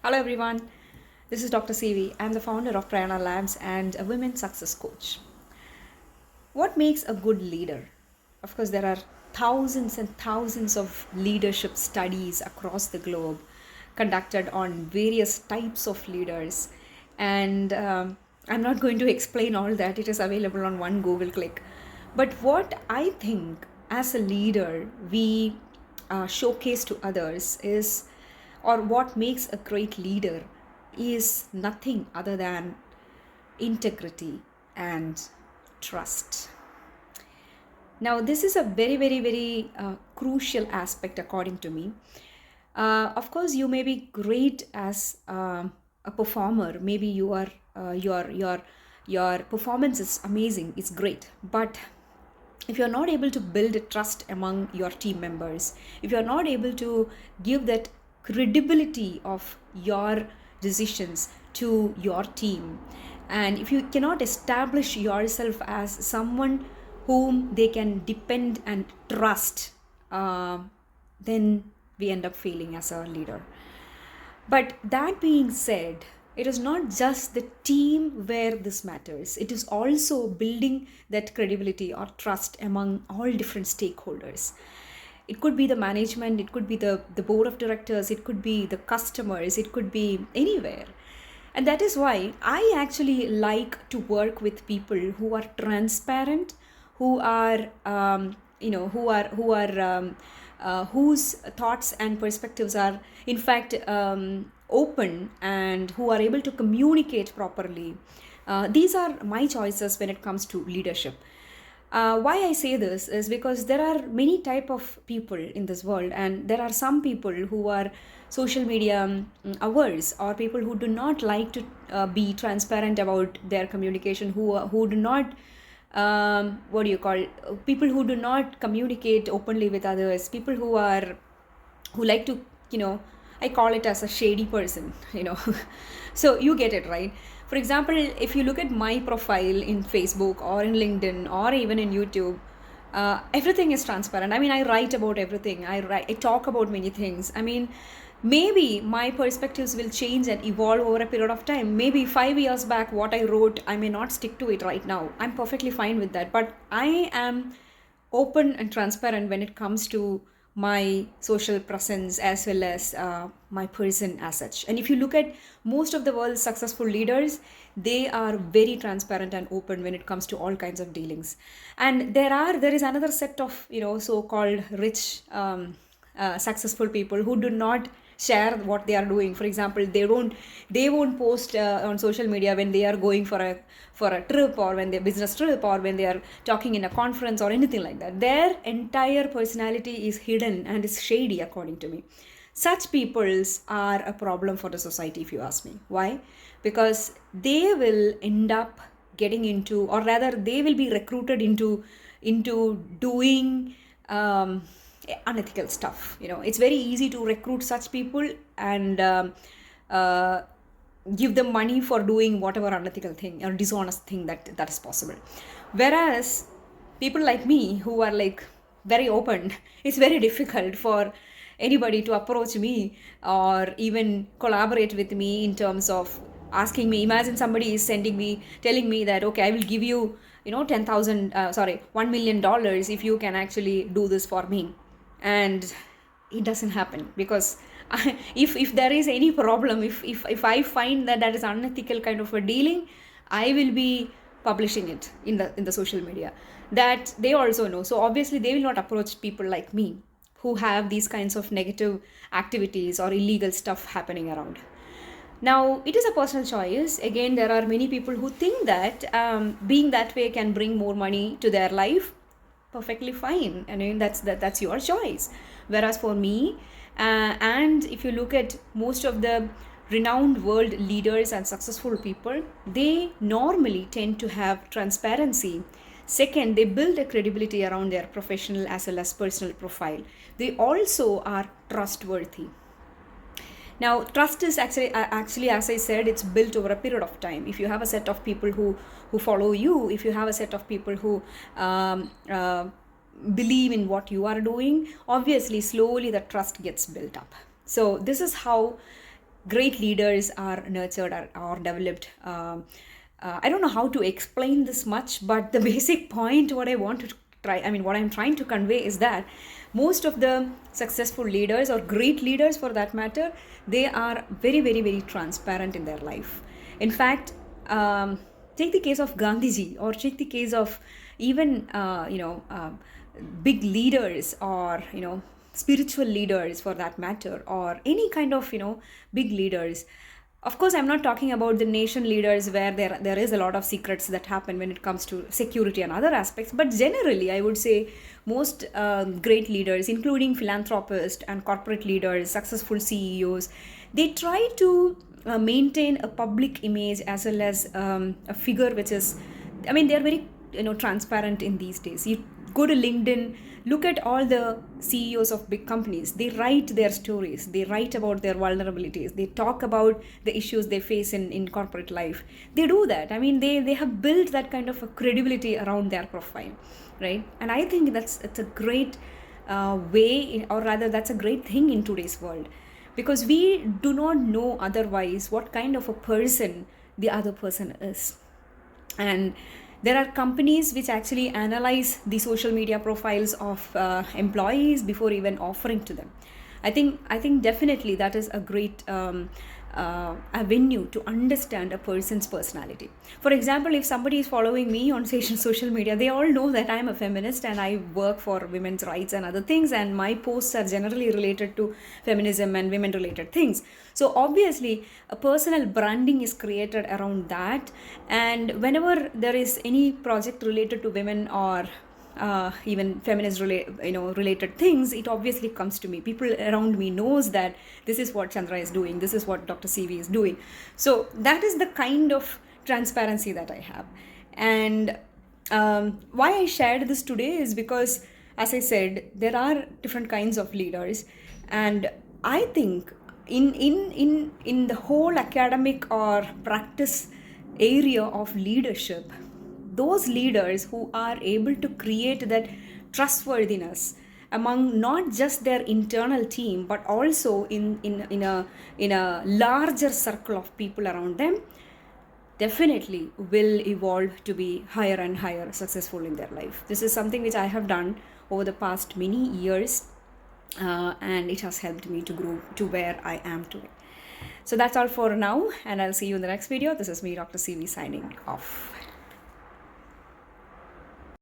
Hello everyone, this is dr.ceevee. I'm the founder of Prana Labs and a women success coach. What makes a good leader? Of course, there are thousands and thousands of leadership studies across the globe conducted on various types of leaders. And I'm not going to explain all that, it is available on one Google click. But what I think as a leader we showcase to others is, or what makes a great leader is nothing other than integrity and trust. Now, this is a very, very, very crucial aspect according to me. Of course, you may be great as a performer. Maybe you are your performance is amazing. It's great, but if you're not able to build trust among your team members, if you're not able to give that credibility of your decisions to your team, and if you cannot establish yourself as someone whom they can depend and trust, then we end up failing as a leader. But that being said, it is not just the team where this matters. It is also building that credibility or trust among all different stakeholders. It could be the management, it could be the board of directors, it could be the customers, it could be anywhere. And that is why I actually like to work with people who are transparent, who are, whose thoughts and perspectives are, in fact, open, and who are able to communicate properly. These are my choices when it comes to leadership. Why I say this is because there are many type of people in this world, and there are some people who are social media averse, or people who do not like to be transparent about their communication, who do not what do you call, people who do not communicate openly with others, people who like to, I call it as a shady person, so you get it, right? For example, if you look at my profile in Facebook or in LinkedIn or even in YouTube, everything is transparent. I mean, I write about everything. I talk about many things. I mean, maybe my perspectives will change and evolve over a period of time. Maybe 5 years back, what I wrote, I may not stick to it right now. I'm perfectly fine with that. But I am open and transparent when it comes to my social presence as well as my person as such. And if you look at most of the world's successful leaders, they are very transparent and open when it comes to all kinds of dealings. And there is another set of so-called rich successful people who do not share what they are doing. For example, they won't post on social media when they are going for a trip, or when they're business trip, or when they are talking in a conference or anything like that. Their entire personality is hidden and is shady according to me. Such peoples are a problem for the society, if you ask me. Why? Because they will end up getting into, or rather they will be recruited into doing unethical stuff. It's very easy to recruit such people and uh, give them money for doing whatever unethical thing or dishonest thing that is possible. Whereas people like me, who are like very open, it's very difficult for anybody to approach me or even collaborate with me in terms of asking me. Imagine somebody is sending me, telling me that, okay, I will give you 10,000 sorry, $1 million if you can actually do this for me. And it doesn't happen, because if there is any problem, if I find that is unethical kind of a dealing, I will be publishing it in the social media. That they also know. So obviously they will not approach people like me who have these kinds of negative activities or illegal stuff happening around. Now, it is a personal choice. Again, there are many people who think that being that way can bring more money to their life. Perfectly fine. I mean, that's your choice. Whereas for me, and if you look at most of the renowned world leaders and successful people, they normally tend to have transparency. Second, they build a credibility around their professional as well as personal profile. They also are trustworthy. Now, trust is actually, as I said, it's built over a period of time. If you have a set of people who follow you, if you have a set of people who believe in what you are doing, obviously slowly the trust gets built up. So this is how great leaders are nurtured or developed. I don't know how to explain this much, but the basic point what I want to try, I mean, what I'm trying to convey is that most of the successful leaders or great leaders for that matter, they are very, very, very transparent in their life. In fact, take the case of Gandhiji, or take the case of even, big leaders, or, spiritual leaders for that matter, or any kind of, big leaders. Of course, I'm not talking about the nation leaders where there is a lot of secrets that happen when it comes to security and other aspects. But generally, I would say most great leaders, including philanthropists and corporate leaders, successful CEOs, they try to maintain a public image as well as a figure which is, I mean, they're very, transparent in these days. You go to LinkedIn, look at all the CEOs of big companies. They write their stories, they write about their vulnerabilities, they talk about the issues they face in corporate life. They do that. I mean, they have built that kind of a credibility around their profile, right? And I think it's a great way, or rather that's a great thing in today's world, because we do not know otherwise what kind of a person the other person is. And there are companies which actually analyze the social media profiles of employees before even offering to them. I think definitely that is a great avenue to understand a person's personality. For example, if somebody is following me on social media, they all know that I am a feminist and I work for women's rights and other things, and my posts are generally related to feminism and women related things. So obviously a personal branding is created around that, and whenever there is any project related to women or even feminist related things, it obviously comes to me. People around me knows that this is what Chandra is doing, this is what Dr.Ceevee is doing. So that is the kind of transparency that I have. And why I shared this today is because, as I said, there are different kinds of leaders, and I think in the whole academic or practice area of leadership, those leaders who are able to create that trustworthiness among not just their internal team but also in a larger circle of people around them, definitely will evolve to be higher and higher successful in their life. This is something which I have done over the past many years, and it has helped me to grow to where I am today. So that's all for now, and I'll see you in the next video. This is me, Dr. Ceevee, signing off.